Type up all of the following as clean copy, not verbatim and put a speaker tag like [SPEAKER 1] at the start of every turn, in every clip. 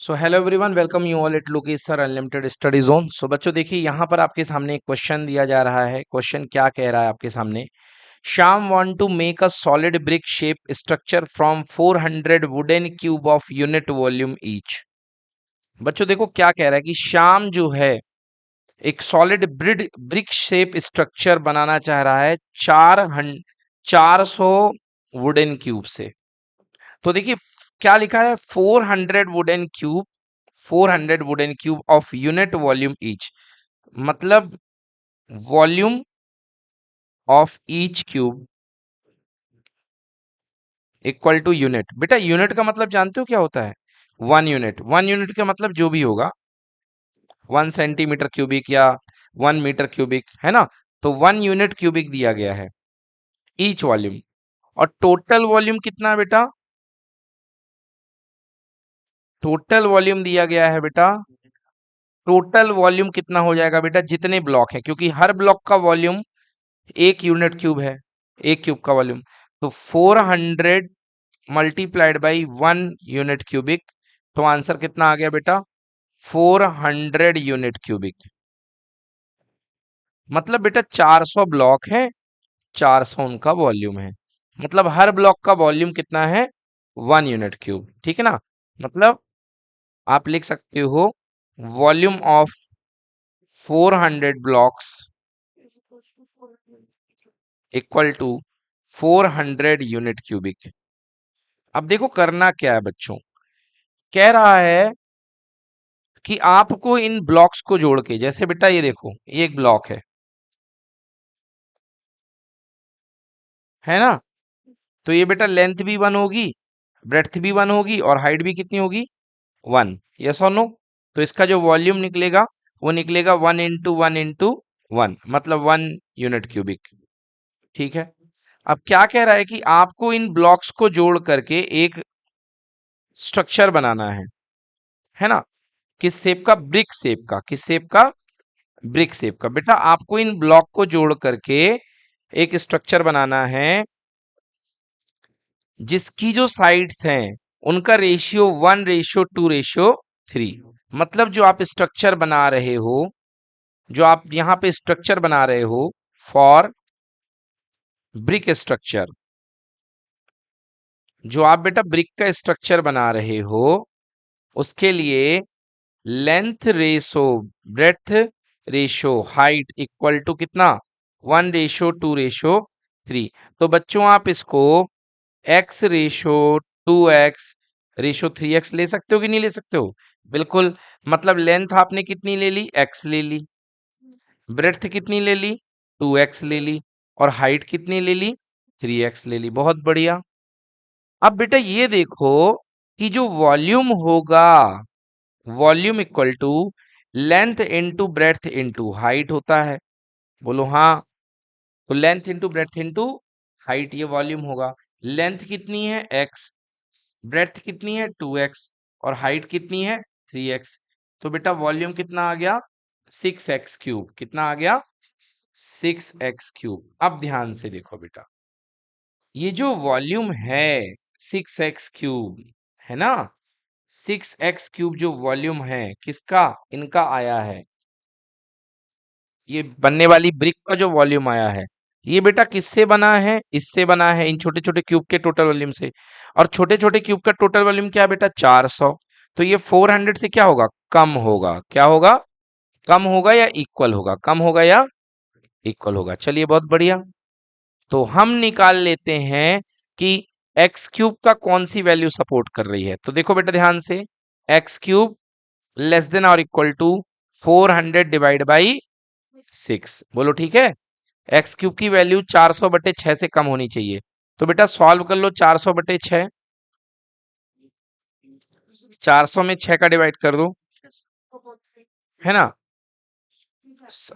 [SPEAKER 1] So hello everyone, welcome you all at Lokesh sir unlimited study zone. So बच्चों देखिए, यहाँ पर आपके सामने एक क्वेश्चन दिया जा रहा है। क्वेश्चन क्या कह रहा है आपके सामने? Shyam want to make a solid brick shape structure from 400 wooden cube of unit volume each. बच्चों देखो क्या कह रहा है कि श्याम जो है एक सॉलिड ब्रिक शेप स्ट्रक्चर बनाना चाह रहा है 400 वुडन क्यूब से। तो देखिए क्या लिखा है, 400 wooden cube, 400 wooden cube of unit volume each. मतलब volume of each cube equal to unit. बेटा यूनिट का मतलब जानते हो क्या होता है? 1 यूनिट। 1 यूनिट का मतलब जो भी होगा, 1 सेंटीमीटर क्यूबिक या 1 मीटर क्यूबिक, है ना। तो 1 यूनिट क्यूबिक दिया गया है ईच वॉल्यूम। और टोटल वॉल्यूम कितना है बेटा? टोटल वॉल्यूम दिया गया है बेटा, टोटल वॉल्यूम कितना हो जाएगा बेटा? जितने ब्लॉक है, क्योंकि हर ब्लॉक का वॉल्यूम 1 यूनिट क्यूब है, एक क्यूब का वॉल्यूम। तो 400 मल्टीप्लाइड बाई 1 यूनिट क्यूबिक। तो आंसर कितना आ गया बेटा? 400 यूनिट क्यूबिक। मतलब बेटा 400 ब्लॉक है, 400 उनका वॉल्यूम है। मतलब हर ब्लॉक का वॉल्यूम कितना है? 1 यूनिट क्यूब। ठीक है ना। मतलब आप लिख सकते हो volume of 400 blocks equal to 400 unit cubic. अब देखो करना क्या है बच्चों, कह रहा है कि आपको इन ब्लॉक्स को जोड़ के, जैसे बेटा ये देखो ये एक ब्लॉक है ना। तो ये बेटा लेंथ भी 1 होगी, ब्रेड्थ भी 1 होगी, और हाइट भी कितनी होगी? 1। यस और नो? तो इसका जो वॉल्यूम निकलेगा वो निकलेगा 1 इंटू 1 इंटू 1, मतलब 1 यूनिट क्यूबिक। ठीक है। अब क्या कह रहा है कि आपको इन ब्लॉक्स को जोड़ करके एक स्ट्रक्चर बनाना है ना। किस शेप का? ब्रिक शेप का। किस शेप का? ब्रिक शेप का। बेटा आपको इन ब्लॉक को जोड़ करके एक स्ट्रक्चर बनाना है जिसकी जो साइड्स हैं उनका रेशियो 1:2:3। मतलब जो आप स्ट्रक्चर बना रहे हो, जो आप यहां पे स्ट्रक्चर बना रहे हो फॉर ब्रिक स्ट्रक्चर, जो आप बेटा ब्रिक का स्ट्रक्चर बना रहे हो उसके लिए length ratio, breadth ratio, height equal to कितना? 1:2:3। तो बच्चों आप इसको x:2x:3x ले सकते हो कि नहीं ले सकते हो? बिल्कुल। मतलब लेंथ आपने कितनी ले ली? x ले ली। ब्रेथ कितनी ले ली? 2x ले ली। और हाइट कितनी ले ली? 3x ले ली। बहुत बढ़िया। अब बेटा ये देखो कि जो वॉल्यूम होगा, volume equal to length into breadth into height होता है। बोलो हाँ। तो length into breadth into height ये वॉल्यूम होगा। लेंथ कितनी है? x, ब्रेथ कितनी है? 2x, और हाइट कितनी है? 3x। तो बेटा वॉल्यूम कितना आ गया? 6x cube. कितना आ गया? 6x cube. अब ध्यान से देखो बेटा, ये जो वॉल्यूम है 6x क्यूब, है ना। 6x क्यूब जो वॉल्यूम है किसका? इनका आया है, ये बनने वाली ब्रिक का जो वॉल्यूम आया है ये बेटा किससे बना है? इससे बना है, इन छोटे छोटे क्यूब के टोटल वॉल्यूम से। और छोटे छोटे क्यूब का टोटल वॉल्यूम क्या है बेटा? 400। तो ये 400 से क्या होगा? कम होगा। क्या होगा? कम होगा या इक्वल होगा? कम होगा या इक्वल होगा। चलिए बहुत बढ़िया। तो हम निकाल लेते हैं कि एक्स क्यूब का कौन सी वैल्यू सपोर्ट कर रही है। तो देखो बेटा ध्यान से, एक्स क्यूब लेस देन और इक्वल टू 400 डिवाइड बाई 6। बोलो ठीक है। एक्स क्यूब की वैल्यू 400/6 से कम होनी चाहिए। तो बेटा सॉल्व कर लो 400/6। 400 में 6 का डिवाइड कर दो, है ना।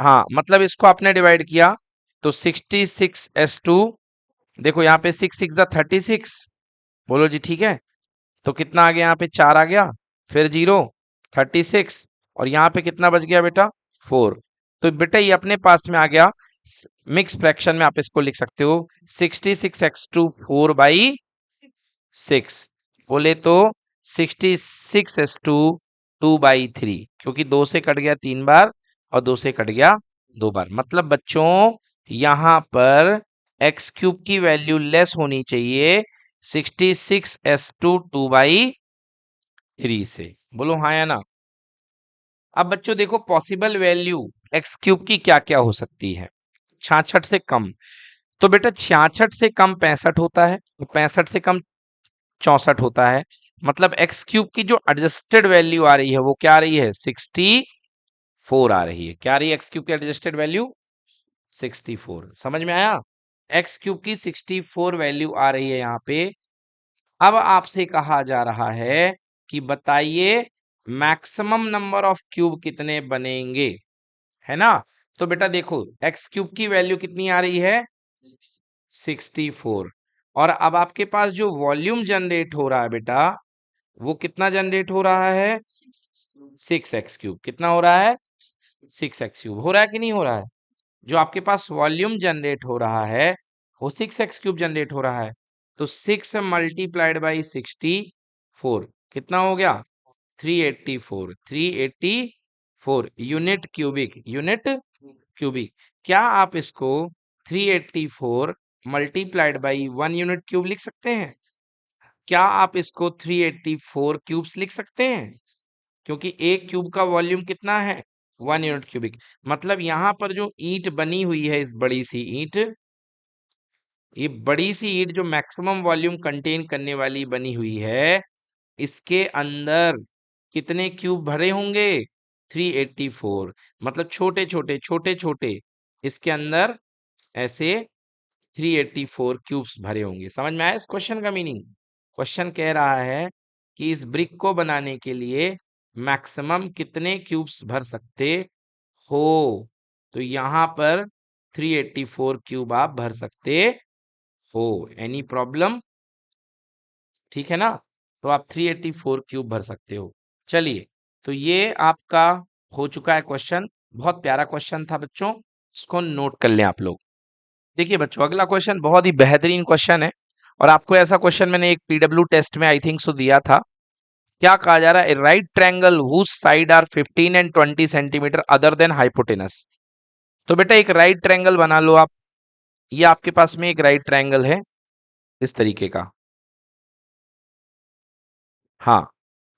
[SPEAKER 1] हाँ मतलब इसको आपने डिवाइड किया तो 66s2। देखो यहाँ पे 6 6 36। बोलो जी ठीक है। तो कितना आ गया? यहाँ पे 4 आ गया, फिर 0, 36, और यहाँ पे कितना बच गया बेटा? 4। तो बेटा ये अपने पास में आ गया। मिक्स फ्रैक्शन में आप इसको लिख सकते हो 66x2 4/6। बोले तो 66/2 क्योंकि 2 से कट गया 3 बार और 2 से कट गया 2 बार। मतलब बच्चों यहां पर एक्स क्यूब की वैल्यू लेस होनी चाहिए 66/2 से। बोलो हाँ या ना। अब बच्चों देखो पॉसिबल वैल्यू एक्स क्यूब की क्या क्या हो सकती है। 66 से कम, तो बेटा 66 से कम 65 होता है, 65 से कम 64 होता है। मतलब एक्स क्यूब की जो एडजस्टेड वैल्यू आ रही है वो क्या आ रही है 64 आ रही है। क्या आ रही है एक्स क्यूब की एडजस्टेड वैल्यू 64। समझ में आया। एक्स क्यूब की 64 वैल्यू आ रही है यहाँ पे। अब आपसे कहा जा रहा है कि बताइए मैक्सिमम नंबर ऑफ क्यूब कितने बनेंगे, है ना। तो बेटा देखो एक्स क्यूब की वैल्यू कितनी आ रही है 64। और अब आपके पास जो वॉल्यूम जनरेट हो रहा है बेटा वो कितना जनरेट हो रहा है 6x3। कितना हो रहा है 6x3 हो रहा है कि नहीं हो रहा है। जो आपके पास वॉल्यूम जनरेट हो रहा है वो 6x3 जनरेट हो रहा है। तो 6 मल्टीप्लाइड बाई 64 कितना हो गया 384। 384 यूनिट क्यूबिक, यूनिट क्यूबिक। क्या आप इसको 384 मल्टीप्लाइड बाई 1 यूनिट क्यूब लिख सकते हैं। क्या आप इसको 384 क्यूब्स लिख सकते हैं, क्योंकि एक क्यूब का वॉल्यूम कितना है 1 यूनिट क्यूबिक। मतलब यहां पर जो ईंट बनी हुई है, इस बड़ी सी ईंट, ये बड़ी सी ईंट जो मैक्सिमम वॉल्यूम कंटेन करने वाली बनी हुई है, इसके अंदर कितने क्यूब भरे होंगे 384। मतलब छोटे छोटे छोटे छोटे इसके अंदर ऐसे 384 क्यूब्स भरे होंगे। समझ में आया इस क्वेश्चन का मीनिंग। क्वेश्चन कह रहा है कि इस ब्रिक को बनाने के लिए मैक्सिमम कितने क्यूब्स भर सकते हो। तो यहां पर 384 क्यूब आप भर सकते हो। एनी प्रॉब्लम, ठीक है ना। तो आप 384 क्यूब भर सकते हो। चलिए, तो ये आपका हो चुका है क्वेश्चन। बहुत प्यारा क्वेश्चन था बच्चों, इसको नोट कर लें आप लोग। देखिए बच्चों अगला क्वेश्चन बहुत ही बेहतरीन क्वेश्चन है, और आपको ऐसा क्वेश्चन मैंने एक पीडब्ल्यू टेस्ट में आई थिंक सो दिया था। क्या कहा जा रहा है, right triangle whose side are 15 and 20 centimetre other than hypotenuse. तो बेटा एक राइट ट्रायंगल बना लो आप। ये आपके पास में एक राइट ट्रायंगल है इस तरीके का। हाँ,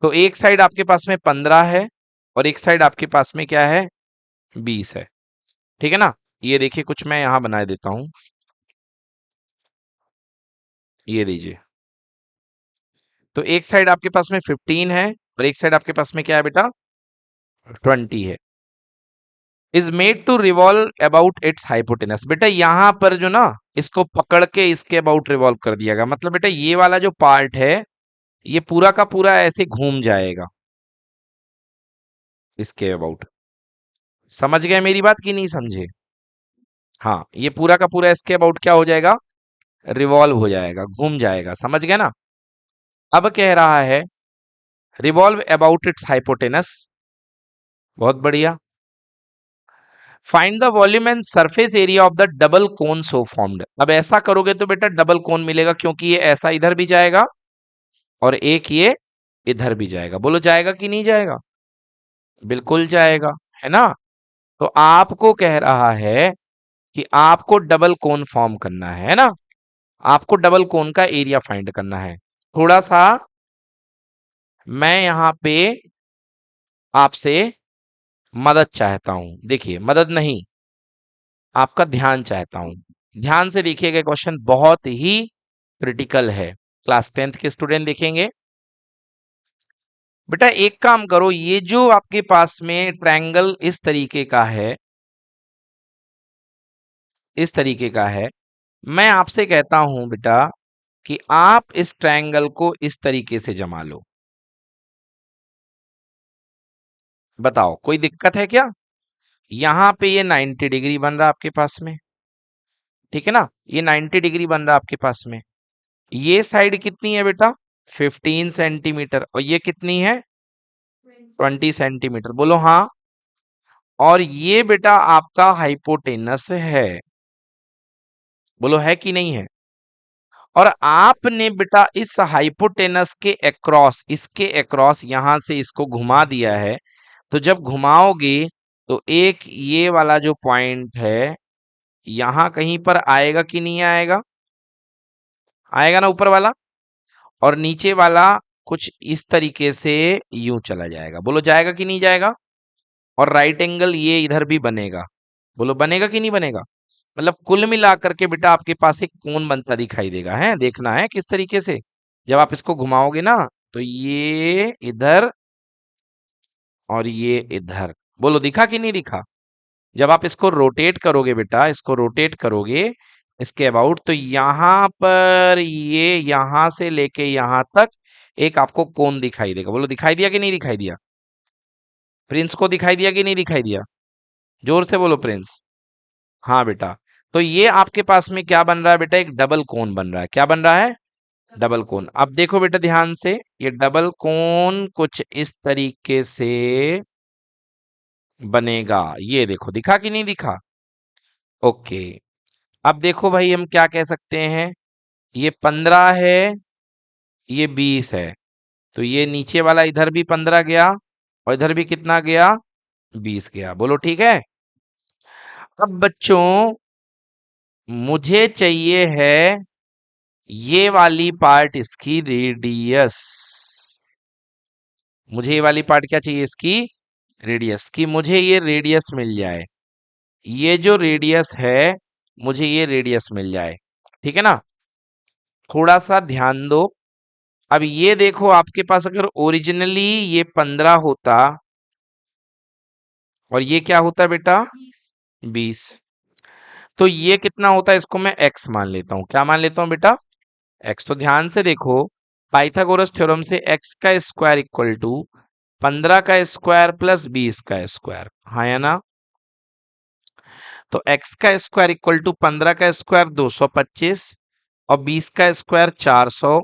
[SPEAKER 1] तो एक साइड आपके पास में 15 है और एक साइड आपके पास में क्या है 20 है, ठीक है ना। ये देखिए कुछ मैं यहां बना देता हूं, ये दीजिए। तो एक साइड आपके पास में 15 है और एक साइड आपके पास में क्या है बेटा 20 है। Is made to revolve about its hypotenuse. बेटा यहां पर जो ना इसको पकड़ के इसके अबाउट रिवॉल्व कर दिया गया। मतलब बेटा ये वाला जो पार्ट है ये पूरा का पूरा ऐसे घूम जाएगा इसके अबाउट। समझ गए मेरी बात कि नहीं समझे। हाँ, ये पूरा का पूरा इसके अबाउट क्या हो जाएगा रिवॉल्व हो जाएगा, घूम जाएगा। समझ गए ना। अब कह रहा है रिवॉल्व अबाउट इट्स हाइपोटेनस। बहुत बढ़िया। Find the volume and surface area of the double cone so formed. अब ऐसा करोगे तो बेटा डबल कोन मिलेगा, क्योंकि ये ऐसा इधर भी जाएगा और एक ये इधर भी जाएगा। बोलो जाएगा कि नहीं जाएगा। बिल्कुल जाएगा, है ना। तो आपको कह रहा है कि आपको डबल कोन फॉर्म करना है ना। आपको डबल कोन का एरिया फाइंड करना है। थोड़ा सा मैं यहां पे आपसे मदद चाहता हूं। देखिए मदद नहीं, आपका ध्यान चाहता हूं। ध्यान से देखिएगा, क्वेश्चन बहुत ही क्रिटिकल है। क्लास 10th के स्टूडेंट देखेंगे। बेटा एक काम करो, ये जो आपके पास में ट्रायंगल इस तरीके का है, इस तरीके का है, मैं आपसे कहता हूं बेटा कि आप इस ट्रायंगल को इस तरीके से जमा लो। बताओ कोई दिक्कत है क्या। यहां पे ये 90 डिग्री बन रहा है आपके पास में, ठीक है ना। ये 90 डिग्री बन रहा है आपके पास में। ये साइड कितनी है बेटा 15 सेंटीमीटर और ये कितनी है 20 सेंटीमीटर। बोलो हाँ। और ये बेटा आपका हाइपोटेनस है। बोलो है कि नहीं है। और आपने बेटा इस हाइपोटेनस के अक्रॉस, इसके अक्रॉस यहां से इसको घुमा दिया है। तो जब घुमाओगे तो एक ये वाला जो पॉइंट है यहां कहीं पर आएगा कि नहीं आएगा? आएगा ना ऊपर वाला। और नीचे वाला कुछ इस तरीके से यूं चला जाएगा। बोलो जाएगा कि नहीं जाएगा? और राइट एंगल ये इधर भी बनेगा। बोलो बनेगा कि नहीं बनेगा? मतलब कुल मिलाकर के बेटा आपके पास एक कोण बनता दिखाई देगा, है देखना है किस तरीके से। जब आप इसको घुमाओगे ना तो ये इधर और ये इधर। बोलो दिखा कि नहीं दिखा? जब आप इसको रोटेट करोगे बेटा, इसको रोटेट करोगे इसके अबाउट, तो यहां पर ये यहां से लेके यहां तक एक आपको कोण दिखाई देगा। बोलो दिखाई दिया कि नहीं दिखाई दिया? प्रिंस को दिखाई दिया कि नहीं दिखाई दिया? जोर से बोलो प्रिंस। हाँ बेटा। तो ये आपके पास में क्या बन रहा है बेटा? एक डबल कोण बन रहा है। क्या बन रहा है? डबल कोण। अब देखो बेटा ध्यान से, ये डबल कोण कुछ इस तरीके से बनेगा। ये देखो दिखा कि नहीं दिखा? ओके। अब देखो भाई हम क्या कह सकते हैं, ये 15 है, ये 20 है। तो ये नीचे वाला इधर भी 15 गया और इधर भी कितना गया? 20 गया। बोलो ठीक है। अब बच्चों मुझे चाहिए है ये वाली पार्ट इसकी रेडियस। मुझे ये वाली पार्ट क्या चाहिए इसकी? रेडियस। की मुझे ये रेडियस मिल जाए। ये जो रेडियस है मुझे ये रेडियस मिल जाए। ठीक है ना? थोड़ा सा ध्यान दो। अब ये देखो आपके पास अगर ओरिजिनली ये 15 होता और ये क्या होता बेटा? 20। तो ये कितना होता है? इसको मैं x मान लेता हूं। क्या मान लेता हूं बेटा? x। तो ध्यान से देखो, पाइथागोरस थ्योरम से x का स्क्वायर इक्वल टू 15 का स्क्वायर प्लस 20 का स्क्वायर। हाँ या ना? तो x का स्क्वायर इक्वल टू 15 का स्क्वायर 225 और 20 का स्क्वायर 400।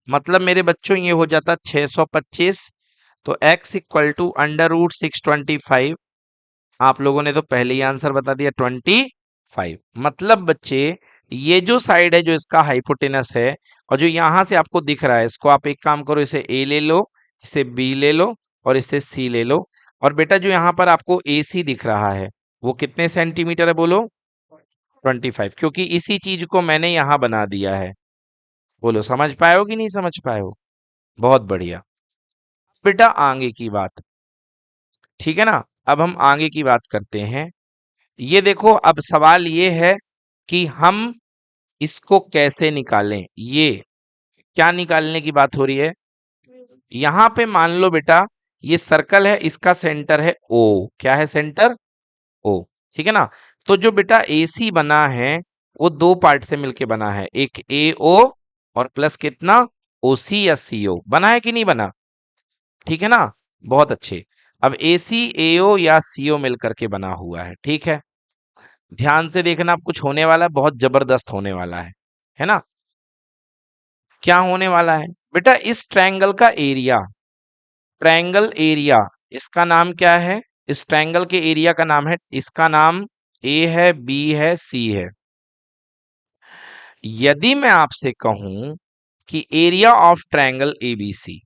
[SPEAKER 1] मतलब मेरे बच्चों ये हो जाता 625। तो x इक्वल टू √625। आप लोगों ने तो पहले ही आंसर बता दिया 25। मतलब बच्चे ये जो साइड है जो इसका हाइपोटेनस है और जो यहां से आपको दिख रहा है, इसको आप एक काम करो, इसे a ले लो, इसे b ले लो और इसे c ले लो। और बेटा जो यहाँ पर आपको AC दिख रहा है वो कितने सेंटीमीटर है? बोलो 25, क्योंकि इसी चीज को मैंने यहां बना दिया है। बोलो समझ पाए हो कि नहीं समझ पाए हो? बहुत बढ़िया। बेटा आगे की बात, ठीक है ना? अब हम आगे की बात करते हैं। ये देखो अब सवाल ये है कि हम इसको कैसे निकालें। ये क्या निकालने की बात हो रही है? यहां पे मान लो बेटा ये सर्कल है, इसका सेंटर है O। क्या है सेंटर? O। ठीक है ना? तो जो बेटा AC बना है वो दो पार्ट से मिलके बना है, एक AO और प्लस कितना? OC या CO। बना है कि नहीं बना? ठीक है ना? बहुत अच्छे। अब AC AO या CO मिलकर के बना हुआ है। ठीक है, ध्यान से देखना, अब कुछ होने वाला है, बहुत जबरदस्त होने वाला है ना? क्या होने वाला है बेटा? इस ट्रायंगल का एरिया, ट्रायंगल एरिया, इसका नाम क्या है? इस ट्रायंगल के एरिया का नाम है, इसका नाम A है, B है, C है। यदि मैं आपसे कहूं कि एरिया ऑफ ट्रायंगल ABC,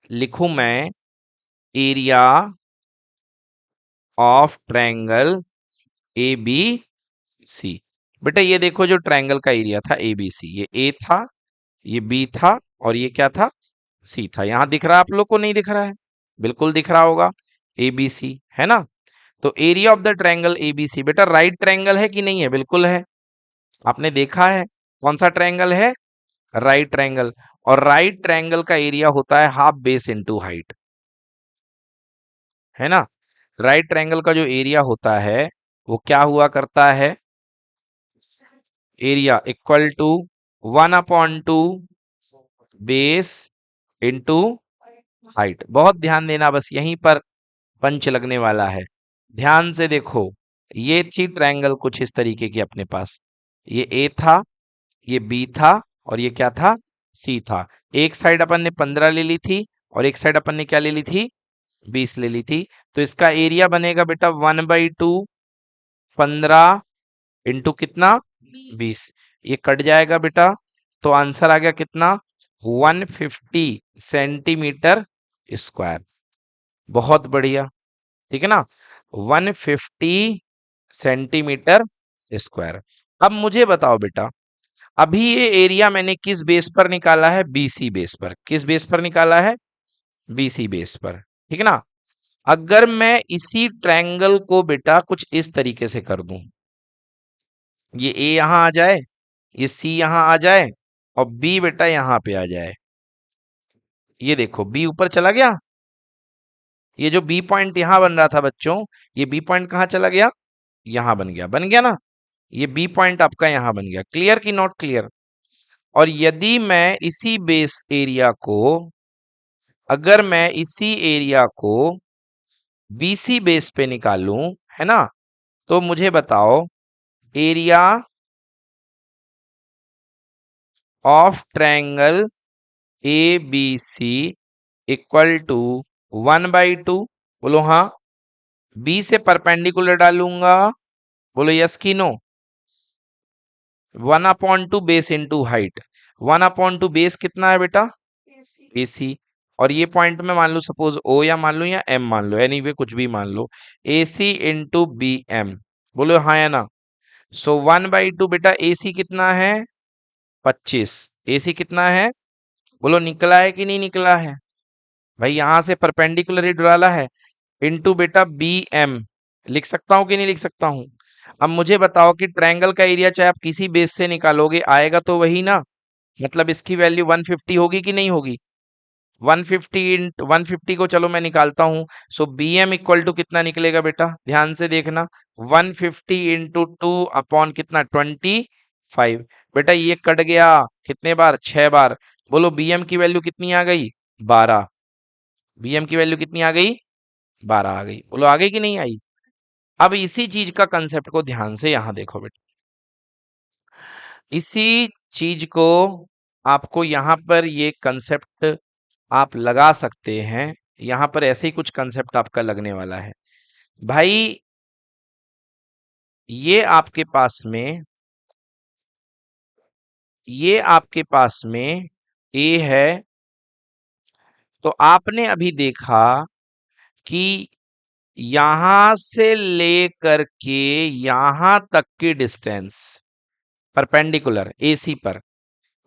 [SPEAKER 1] लिखूं मैं एरिया ऑफ ट्रायंगल ABC। बेटा ये देखो जो ट्रायंगल का एरिया था ABC, ये A था, ये B था और ये क्या था? C था। यहां दिख रहा है आप लोग को? नहीं दिख रहा है? बिल्कुल दिख रहा होगा, ABC है ना? तो area of the triangle ABC बेटा राइट ट्रायंगल है कि नहीं है? बिल्कुल है। आपने देखा है कौन सा ट्रायंगल है? Right triangle. और राइट ट्रायंगल का एरिया होता है हाफ बेस इनटू हाइट, है ना? राइट ट्रायंगल का जो एरिया होता है वो क्या हुआ करता है? Area equal to 1/2 base into height. बहुत ध्यान देना, बस यहीं पर पंच लगने वाला है। ध्यान से देखो, ये थी ट्रायंगल कुछ इस तरीके की अपने पास, ये A था, ये B था और ये क्या था? C था। एक साइड अपन ने 15 ले ली थी और एक साइड अपन ने क्या ले ली थी? 20 ले ली थी। तो इसका एरिया बनेगा बेटा 1/2 15 इंटू कितना? 20। ये कट जाएगा बेटा, तो आंसर आ गया कितना, 150 सेंटीमीटर स्क्वायर। बहुत बढ़िया, ठीक है ना, 150 सेंटीमीटर स्क्वायर। अब मुझे बताओ बेटा, अभी ये एरिया मैंने किस बेस पर निकाला है, बीसी बेस पर। किस बेस पर निकाला है, बीसी बेस पर, ठीक है ना। अगर मैं इसी ट्रायंगल को बेटा कुछ इस तरीके से कर दूं, ये ए यहां आ जाए, ये सी यहां आ जाए, और बी बेटा यहां पे आ जाए। ये देखो बी ऊपर चला गया, ये जो बी पॉइंट यहां बन रहा था बच्चों, ये बी पॉइंट कहां चला गया, यहां बन गया, बन गया ना। ये बी पॉइंट आपका यहां बन गया। क्लियर की नॉट क्लियर। और यदि मैं इसी बेस एरिया को, अगर मैं इसी एरिया को बीसी बेस पे निकालूं, है ना, तो मुझे बताओ area of triangle A B C equal to 1/2। बोलो हाँ। बी से परपेंडिकुलर डालूंगा, बोलो यस की no. 1/2 base into height. 1/2 base कितना है बेटा, AC। और ये पॉइंट में मान लो सपोज O या मान लो या M मान लो, एनीवे कुछ भी मान लो, AC इंटू BM। बोलो हाँ या ना। सो 1/2 बेटा AC कितना है, 25। AC कितना है, बोलो निकला है कि नहीं निकला है, भाई यहां से परपेंडिकुलर ही डाला है, इनटू बेटा BM। लिख सकता हूं कि नहीं लिख सकता हूं। अब मुझे बताओ कि ट्रायंगल का एरिया चाहे आप किसी बेस से निकालोगे आएगा तो वही ना, मतलब इसकी वैल्यू 150 होगी कि नहीं होगी। 150 इंट 150 को चलो मैं निकालता हूं। सो BM इक्वल टू कितना निकलेगा बेटा, ध्यान से देखना, 150 इंटू 2 अपॉन कितना, 25। बेटा ये कट गया कितने बार, 6 बार। बोलो BM की वैल्यू कितनी आ गई, 12। BM की वैल्यू कितनी आ गई, 12 आ गई। बोलो आ गई कि नहीं आई। अब इसी चीज का कंसेप्ट को ध्यान से यहां देखो बेटा, इसी चीज को आपको यहां पर ये कंसेप्ट आप लगा सकते हैं। यहां पर ऐसे ही कुछ कंसेप्ट आपका लगने वाला है भाई। ये आपके पास में, ये आपके पास में ए है, तो आपने अभी देखा कि यहां से लेकर के यहां तक की डिस्टेंस परपेंडिकुलर AC पर,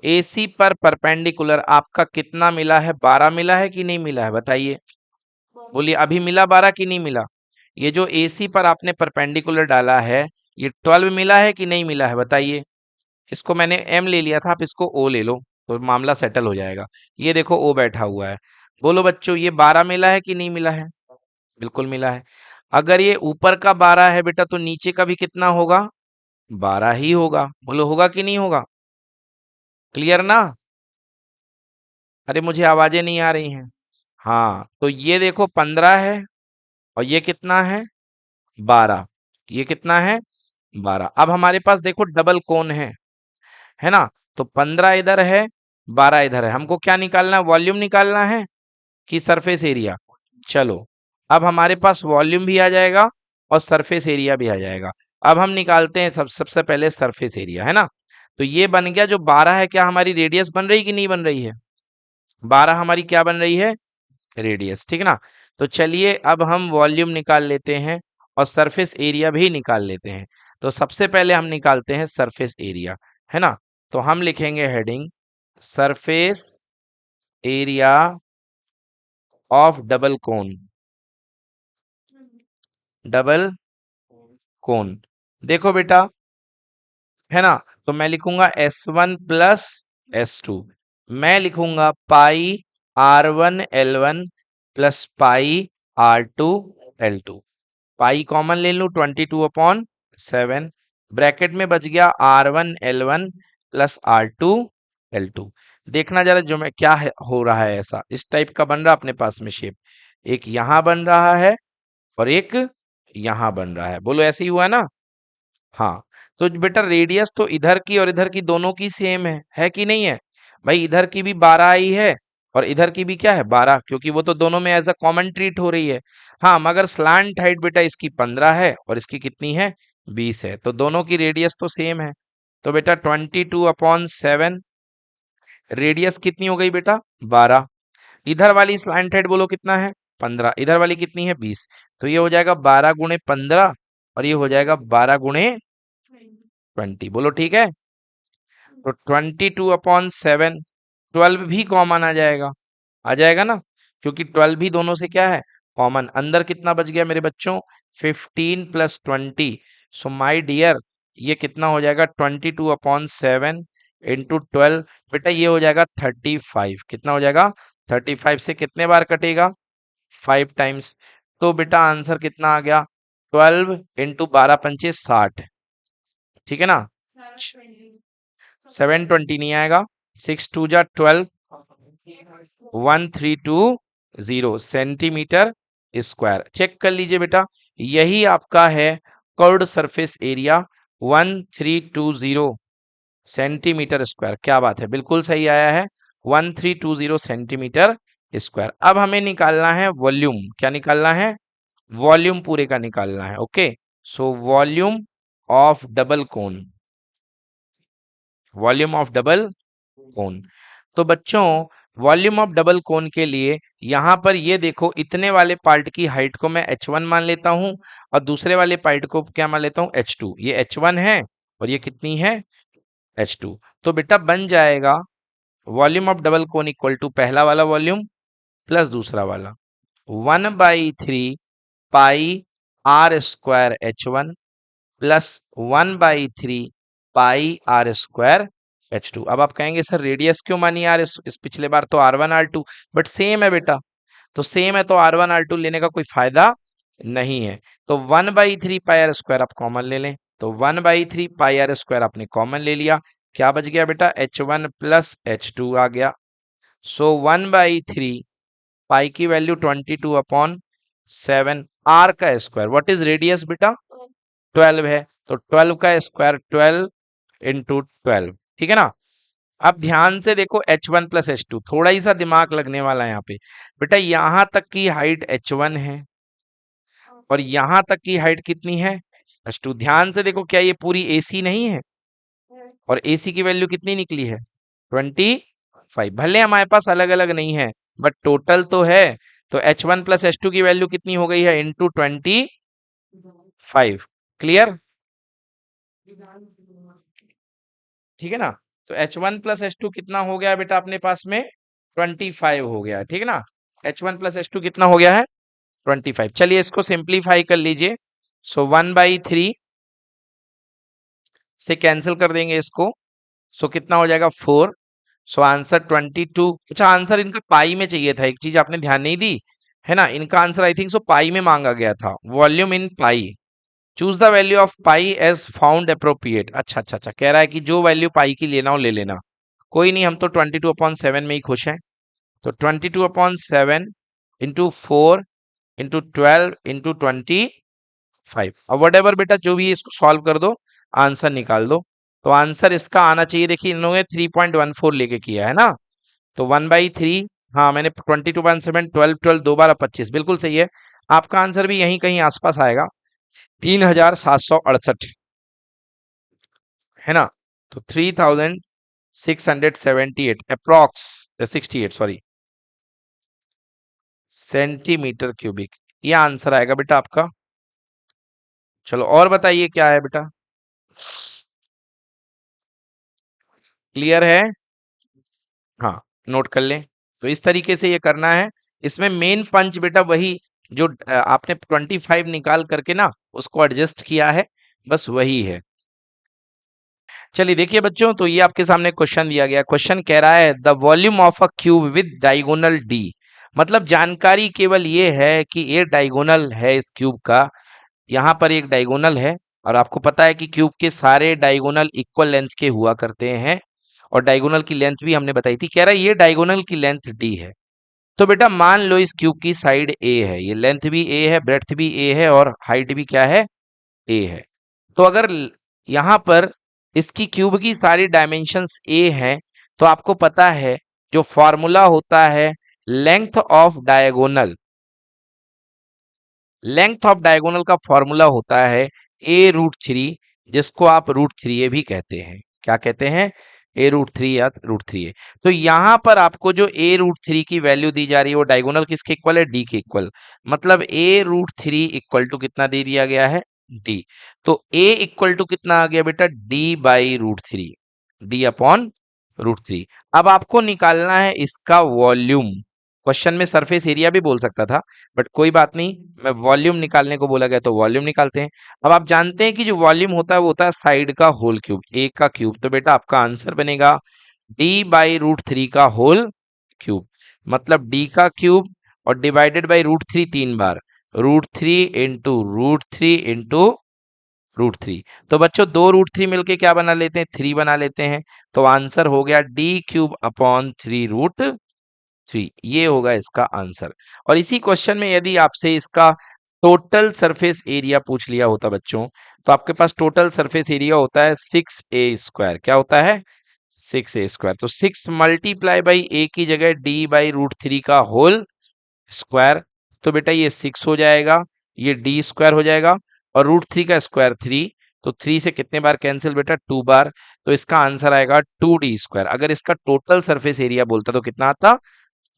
[SPEAKER 1] AC पर परपेंडिकुलर आपका कितना मिला है, 12 मिला है कि नहीं मिला है, बताइए। बोलिए अभी मिला 12 कि नहीं मिला। ये जो AC पर आपने परपेंडिकुलर डाला है, ये 12 मिला है कि नहीं मिला है, बताइए। इसको मैंने M ले लिया था, आप इसको O ले लो तो मामला सेटल हो जाएगा। ये देखो O बैठा हुआ है। बोलो बच्चों ये 12 मिला है कि नहीं मिला है, बिल्कुल मिला है। अगर ये ऊपर का 12 है बेटा, तो नीचे का भी कितना होगा, 12 ही होगा। बोलो होगा कि नहीं होगा, क्लियर ना। अरे मुझे आवाजें नहीं आ रही हैं। हाँ तो ये देखो 15 है, और ये कितना है, 12। ये कितना है, 12। अब हमारे पास देखो डबल कोन है ना। तो 15 इधर है, 12 इधर है। हमको क्या निकालना है, वॉल्यूम निकालना है कि सरफेस एरिया। चलो अब हमारे पास वॉल्यूम भी आ जाएगा और सरफेस एरिया भी आ जाएगा। अब हम निकालते हैं सबसे पहले सरफेस एरिया, है ना। तो ये बन गया जो 12 है, क्या हमारी रेडियस बन रही कि नहीं बन रही है, 12 हमारी क्या बन रही है, रेडियस, ठीक है ना। तो चलिए अब हम वॉल्यूम निकाल लेते हैं और सरफेस एरिया भी निकाल लेते हैं। तो सबसे पहले हम निकालते हैं सरफेस एरिया, है ना। तो हम लिखेंगे heading surface area of double cone, double cone. देखो बेटा, है ना, तो मैं लिखूंगा S1 प्लस S2। मैं लिखूंगा पाई R1 L1 plus pi R2 L2। Pi common ले लूं, 22/7। ब्रैकेट में बच गया R1 L1 plus R2 L2। देखना जरा जो मैं क्या हो रहा है, ऐसा इस टाइप का बन रहा अपने पास में शेप, एक यहां बन रहा है और एक यहां बन रहा है। बोलो ऐसे ही हुआ ना। हाँ तो बेटा रेडियस तो इधर की और इधर की दोनों की सेम है कि नहीं है। भाई इधर की भी 12 ही है और इधर की भी क्या है, 12, क्योंकि वो तो दोनों में एज अ कॉमन ट्रीट हो रही है। हाँ मगर स्लांट हाइट बेटा इसकी 15 है और इसकी कितनी है, 20 है, तो दोनों की रेडियस तो सेम है। तो बेटा 22/7, रेडियस कितनी हो गई बेटा 12। इधर वाली स्लैंट हेड बोलो कितना है 15, इधर वाली कितनी है 20, तो ये हो जाएगा 12 गुणे 15 और ये हो जाएगा 12 गुणे 20, बोलो ठीक है। तो 22/7, 12 भी कॉमन आ जाएगा ना, क्योंकि 12 भी दोनों से क्या है कॉमन। अंदर कितना बच गया मेरे बच्चों 15 + 20, सो माय डियर ये कितना हो जाएगा 22/7 इंटू 12, बेटा ये हो जाएगा 35। कितना हो जाएगा 35 से कितने बार कटेगा 5 टाइम्स, तो बेटा आंसर कितना आ गया 12 इंटू 12 पंचे 60, ठीक है ना। 720 नहीं आएगा, 6 2 जा 12, 1320 सेंटीमीटर स्क्वायर। चेक कर लीजिए बेटा, यही आपका है curved surface area 1320 centimetre square. क्या बात है, बिल्कुल सही आया है 1320 सेंटीमीटर स्क्वायर। अब हमें निकालना है वॉल्यूम। क्या निकालना है वॉल्यूम पूरे का निकालना है। Okay, so volume of double cone, volume of double cone. तो बच्चों वॉल्यूम ऑफ डबल कोन के लिए यहां पर ये देखो, इतने वाले पार्ट की हाइट को मैं h1 मान लेता हूं और दूसरे वाले पार्ट को क्या मान लेता हूं h2। ये h1 है और ये कितनी है h2। तो बेटा बन जाएगा volume of double cone equal to पहला वाला वॉल्यूम प्लस दूसरा वाला 1/3 pi r square h1 plus 1/3 pi r square h2। अब आप कहेंगे सर रेडियस क्यों मानी यार, इस पिछले बार तो r1 r2, बट सेम है बेटा, तो सेम है तो r1 r2 लेने का कोई फायदा नहीं है। तो 1/3 पाई आर स्क्वायर आप कॉमन ले लें, तो 1/3 पाई आर स्क्वायर आपने कॉमन ले लिया, क्या बच गया बेटा h1 प्लस h2 आ गया। सो 1/3 पाई की वैल्यू 22/7, आर का स्क्वायर, व्हाट इज रेडियस बेटा 12 है, तो 12 का स्क्वायर 12 इंटू 12, ठीक है ना। अब ध्यान से देखो h1 प्लस h2, थोड़ा ही सा दिमाग लगने वाला है यहाँ पे। बेटा यहां तक की हाइट h1 है और यहां तक की हाइट कितनी है h2। ध्यान से देखो, क्या ये पूरी AC नहीं है, और AC की वैल्यू कितनी निकली है 25। भले हमारे पास अलग अलग नहीं है बट टोटल तो है, तो h1 प्लस h2 की वैल्यू कितनी हो गई है इंटू 25। क्लियर, ठीक है ना। तो h1 प्लस h2 कितना हो गया बेटा अपने पास में 25 हो गया, ठीक है ना। h1 प्लस h2 कितना हो गया है 25। चलिए इसको सिंप्लीफाई कर लीजिए, सो 1/3 से कैंसिल कर देंगे इसको, सो कितना हो जाएगा 4, सो आंसर 22। अच्छा आंसर इनका पाई में चाहिए था, एक चीज आपने ध्यान नहीं दी है ना, इनका आंसर आई थिंक सो पाई में मांगा गया था, volume in pi. Choose the value of pi as found appropriate. अच्छा अच्छा अच्छा, कह रहा है कि जो वैल्यू पाई की लेना हो ले लेना, कोई नहीं, हम तो 22/7 में ही खुश हैं। तो 22/7 इंटू 4 इंटू 12 इंटू 25, अब वट एवर बेटा जो भी है इसको सॉल्व कर दो, आंसर निकाल दो। तो आंसर इसका आना चाहिए, देखिए इन लोगों ने 3.14 लेके किया है ना, तो 1/3, हाँ मैंने 22/7, 12 12 दो बार 25, बिल्कुल सही है। आपका आंसर भी यहीं कहीं आसपास आएगा 3768, है ना। तो 3678 अप्रॉक्स 68 सॉरी सेंटीमीटर क्यूबिक, ये आंसर आएगा बेटा आपका। चलो और बताइए क्या है बेटा, क्लियर है, हाँ नोट कर लें। तो इस तरीके से ये करना है, इसमें मेन पंच बेटा वही जो आपने 25 निकाल करके ना उसको एडजस्ट किया है, बस वही है। चलिए देखिए बच्चों, तो ये आपके सामने क्वेश्चन दिया गया, क्वेश्चन कह रहा है the volume of a cube with diagonal D. मतलब जानकारी केवल ये है कि ये डायगोनल है इस क्यूब का, यहाँ पर एक डायगोनल है और आपको पता है कि क्यूब के सारे डायगोनल इक्वल लेंथ के हुआ करते हैं, और डायगोनल की लेंथ भी हमने बताई थी। कह रहा है ये डायगोनल की लेंथ डी है। तो बेटा मान लो इस क्यूब की साइड ए है, ये लेंथ भी ए है, ब्रेड्थ भी ए है और हाइट भी क्या है ए है। तो अगर यहाँ पर इसकी क्यूब की सारी डायमेंशंस ए हैं, तो आपको पता है जो फॉर्मूला होता है length of diagonal, length of diagonal का फॉर्मूला होता है a√3, जिसको आप √3a भी कहते हैं। क्या कहते हैं, a√3 या √3 है। तो यहाँ पर आपको जो a√3 की वैल्यू दी जा रही है वो डायगोनल किसके इक्वल है, d के इक्वल। मतलब a√3 इक्वल टू कितना दे दिया गया है, d। तो a इक्वल टू कितना आ गया बेटा, d/√3, d/√3। अब आपको निकालना है इसका वॉल्यूम। क्वेश्चन में सरफेस एरिया भी बोल सकता था, बट कोई बात नहीं, मैं वॉल्यूम निकालने को बोला गया तो वॉल्यूम निकालते हैं। अब आप जानते हैं कि जो वॉल्यूम होता है वो होता है साइड का होल क्यूब, एक का क्यूब। तो बेटा आपका आंसर बनेगा d/√3 का होल क्यूब। मतलब d का क्यूब और डिवाइडेड बाई √3 तीन बार, √3 इंटू √3 इंटू √3। तो बच्चों दो √3 मिलके क्या बना लेते हैं, 3 बना लेते हैं। तो आंसर हो गया d³ अपॉन 3√3। ये होगा इसका आंसर। और इसी क्वेश्चन में यदि आपसे इसका टोटल सरफेस एरिया पूछ लिया होता बच्चों, तो आपके पास टोटल सरफेस एरिया होता है 6a²। क्या होता है, 6a²। तो 6 मल्टीप्लाई बाई a की जगह d/√3 का होल स्क्वायर। तो बेटा ये 6 हो जाएगा, ये d² हो जाएगा, और √3 का स्क्वायर 3। तो 3 से कितने बार कैंसिल बेटा, 2 बार। तो इसका आंसर आएगा 2d²। अगर इसका टोटल सरफेस एरिया बोलता तो कितना आता,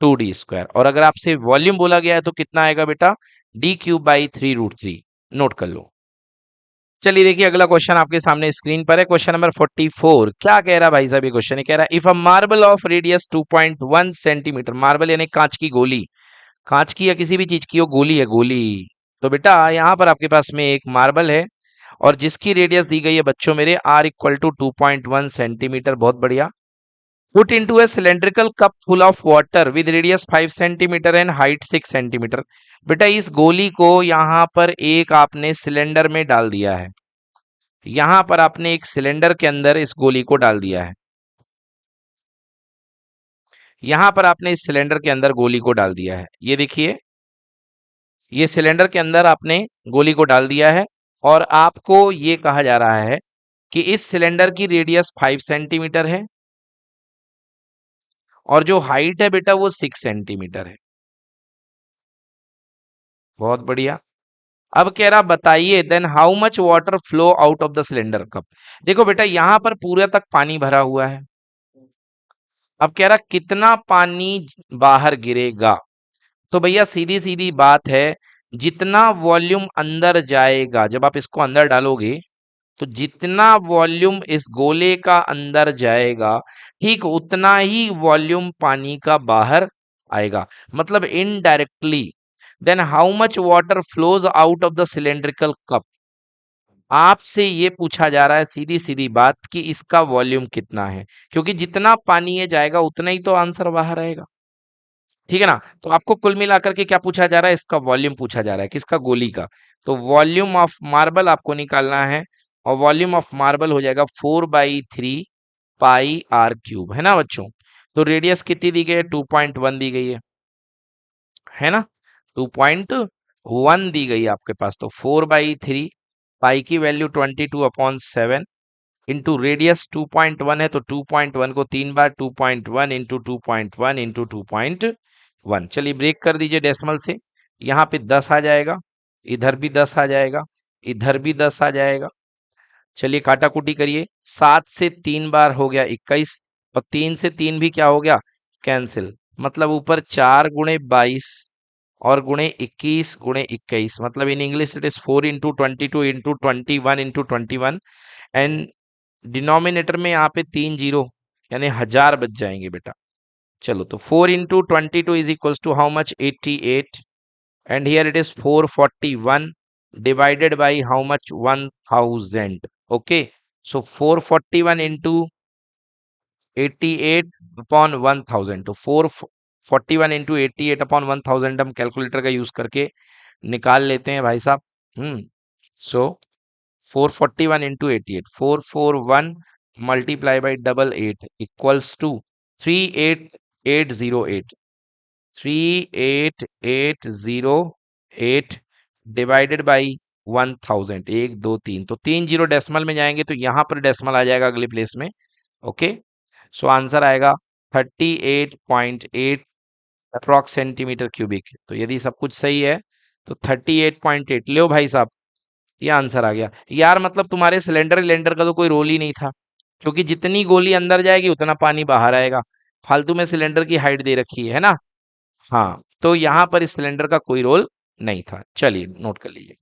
[SPEAKER 1] 2d²। और अगर आपसे वॉल्यूम बोला गया है तो कितना आएगा बेटा, d³/3√3। नोट कर लो। चलिए देखिए अगला क्वेश्चन आपके सामने स्क्रीन पर है, क्वेश्चन नंबर 44। क्या कह रहा है भाई साहब, ये क्वेश्चन ये कह रहा है if a marble of radius 2.1 centimetre, marble यानी कांच की गोली, कांच की या किसी भी चीज की वो गोली है, गोली। तो बेटा यहाँ पर आपके पास में एक मार्बल है और जिसकी रेडियस दी गई है बच्चों मेरे r = 2.1 सेंटीमीटर। बहुत बढ़िया। Put into A cylindrical cup full of water with radius 5 centimetre and height 6 centimetre. बेटा इस गोली को यहाँ पर एक आपने सिलेंडर में डाल दिया है, यहाँ पर आपने एक सिलेंडर के अंदर इस गोली को डाल दिया है, यहाँ पर आपने इस सिलेंडर के अंदर गोली को डाल दिया है। ये देखिए, ये सिलेंडर के अंदर आपने गोली को डाल दिया है और आपको ये कहा जा रहा है कि इस सिलेंडर की रेडियस 5 सेंटीमीटर है और जो हाइट है बेटा वो 6 सेंटीमीटर है। बहुत बढ़िया। अब कह रहा बताइए then how much water flow out of the cylinder cup. देखो बेटा यहां पर पूरा तक पानी भरा हुआ है। अब कह रहा कितना पानी बाहर गिरेगा। तो भैया सीधी सीधी बात है, जितना वॉल्यूम अंदर जाएगा, जब आप इसको अंदर डालोगे तो जितना वॉल्यूम इस गोले का अंदर जाएगा ठीक उतना ही वॉल्यूम पानी का बाहर आएगा। मतलब indirectly then how much water flows out of the cylindrical cup. आपसे ये पूछा जा रहा है सीधी सीधी बात कि इसका वॉल्यूम कितना है, क्योंकि जितना पानी ये जाएगा उतना ही तो आंसर बाहर आएगा। ठीक है ना। तो आपको कुल मिलाकर के क्या पूछा जा रहा है, इसका वॉल्यूम पूछा जा रहा है, किसका, गोली का। तो वॉल्यूम ऑफ मार्बल आपको निकालना है और वॉल्यूम ऑफ मार्बल हो जाएगा 4/3 πr³ है ना बच्चों। तो रेडियस कितनी दी गई है, 2.1 दी गई है ना, 2.1 दी गई है आपके पास। तो 4/3, पाई की वैल्यू 22/7 इंटू रेडियस 2.1 है, तो 2.1 को 3 बार, 2.1 इंटू 2.1 इंटू 2.1। चलिए ब्रेक कर दीजिए डेसिमल से, यहाँ पे 10 आ जाएगा, इधर भी 10 आ जाएगा, इधर भी 10 आ जाएगा। चलिए काटा कुटी करिए, 7 से 3 बार हो गया 21 और 3 से 3 भी क्या हो गया, कैंसिल। मतलब ऊपर 4 × 22 और गुणे 21 × 21, मतलब in English it is 4 × 22 into 21 into 21 and denominator में यहाँ पे 3 जीरो यानी 1000 बच जाएंगे बेटा। चलो तो 4 × 22 is equals to how much, 88 and here it is 441 divided by how much, 1000। Okay, so 441 into 88 upon 1000। तो 441 इंटू 88 अपॉन 1000 हम कैलकुलेटर का यूज करके निकाल लेते हैं भाई साहब। So 441 into 88, 441 multiply by 88 equals to 38808, 38808 divided by 1000, 1 2 3, तो 3 जीरो डेसिमल में जाएंगे तो यहाँ पर डेसिमल आ जाएगा अगले प्लेस में। ओके, सो आंसर आएगा 38.8 अप्रॉक्स सेंटीमीटर क्यूबिक। तो यदि सब कुछ सही है तो 38.8 लो भाई साहब, ये आंसर आ गया। यार मतलब तुम्हारे सिलेंडर का तो कोई रोल ही नहीं था, क्योंकि जितनी गोली अंदर जाएगी उतना पानी बाहर आएगा। फालतू में सिलेंडर की हाइट दे रखी है ना। हाँ, तो यहाँ पर इस सिलेंडर का कोई रोल नहीं था। चलिए नोट कर लीजिए।